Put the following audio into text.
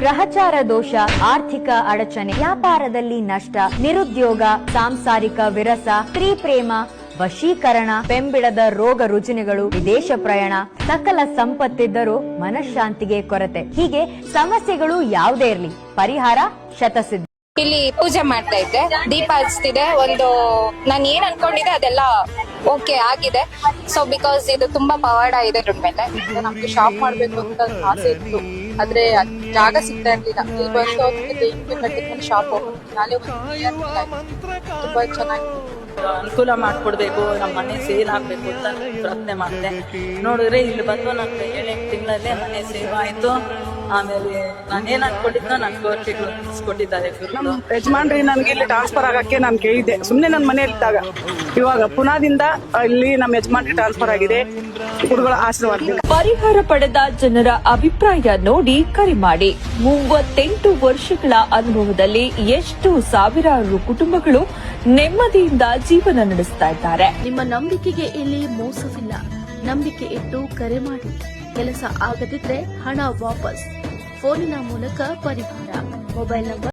ಗ್ರಹಚಾರ ದೋಷ, ಆರ್ಥಿಕ ಅಡಚಣೆ, ವ್ಯಾಪಾರದಲ್ಲಿ ನಷ್ಟ, ನಿರುದ್ಯೋಗ, ಸಾಂಸಾರಿಕ ವಿರಸ, ಸ್ತ್ರೀ ಪ್ರೇಮ, ವಶೀಕರಣ, ಬೆಂಬಿಡದ ರೋಗ ರುಜಿನಗಳು, ವಿದೇಶ ಪ್ರಯಾಣ, ಸಕಲ ಸಂಪತ್ತಿದ್ದರೂ ಮನಃಶಾಂತಿಗೆ ಕೊರತೆ. ಹೀಗೆ ಸಮಸ್ಯೆಗಳು ಯಾವುದೇ ಇರಲಿ, ಪರಿಹಾರ ಶತಸಿದ್ಧ. ಇಲ್ಲಿ ಪೂಜೆ ಮಾಡ್ತಾ ಇದ್ದೆ, ದೀಪ ಹಚ್ತಿದೆ. ನಾನು ಏನ್ ಅನ್ಕೊಂಡಿದ್ದೆ ಅದೆಲ್ಲ ಓಕೆ ಆಗಿದೆ. ಸೊ ಬಿಕಾಸ್ ಇದು ತುಂಬಾ ಪವಾಡ ಇದೆ ಇದ್ರ ಮೇಲೆ. ನಮ್ಗೆ ಶಾಪ್ ಮಾಡ್ಬೇಕು ಅಂತ ಆಸೆ ಇತ್ತು, ಆದ್ರೆ ಜಾಗ ಸಿಗ್ತಾ ಇರ್ಲಿಲ್ಲ. ಇಲ್ಲಿ ಬಂದು ಶಾಪ್ ತುಂಬಾ ಚೆನ್ನಾಗಿ ಅನುಕೂಲ ಮಾಡ್ಕೊಡ್ಬೇಕು, ನಮ್ಮ ಮನೆ ಸೇಲ್ ಆಗ್ಬೇಕು ಅಂತ ಪ್ರಾರ್ಥನೆ ಮಾಡಿದೆ. ನೋಡಿದ್ರೆ ಇಲ್ಲಿ ಬಂದು ನನ್ಗೆ 7 ತಿಂಗಳಲ್ಲೇ ಮನೆ ಸೇವ್ ಆಯ್ತು. ಆಮೇಲೆ ನಾನೇನ್ ಅನ್ಕೊಂಡಿದ್ನೋ ನನ್ಗೆ ಕೊಟ್ಟಿದ್ದಾರೆ. ನಮ್ಮ ಯಜಮಾನ್ರಿ ನನ್ಗೆ ಇಲ್ಲಿ ಟ್ರಾನ್ಸ್ಫರ್ ಆಗಕ್ಕೆ ನಾನು ಕೇಳಿದ್ದೆ, ಸುಮ್ನೆ ನನ್ನ ಮನೆಯಲ್ಲಿ ಇದ್ದಾಗ. ಇವಾಗ ಪುನಾದಿಂದ ಇಲ್ಲಿ ನಮ್ಮ ಯಜಮಾನ್ರಿ ಟ್ರಾನ್ಸ್ಫರ್ ಆಗಿದೆ. ಗುರುಗಳ ಆಶೀರ್ವಾದ. ಪರಿಹಾರ ಪಡೆದ ಜನರ ಅಭಿಪ್ರಾಯ ನೋಡಿ ಕರೆ ಮಾಡಿ. 38 ವರ್ಷಗಳ ಅನುಭವದಲ್ಲಿ ಎಷ್ಟು ಸಾವಿರಾರು ಕುಟುಂಬಗಳು ನೆಮ್ಮದಿಯಿಂದ ಜೀವನ ನಡೆಸ್ತಾ ಇದ್ದಾರೆ. ನಿಮ್ಮ ನಂಬಿಕೆಗೆ ಇಲ್ಲಿ ಮೋಸವಿಲ್ಲ. ನಂಬಿಕೆ ಇಟ್ಟು ಕರೆ ಮಾಡಿ. ಕೆಲಸ ಆಗದಿದ್ರೆ ಹಣ ವಾಪಸ್. ಫೋನಿನ ಮೂಲಕ ಪರಿಹಾರ. Mobile number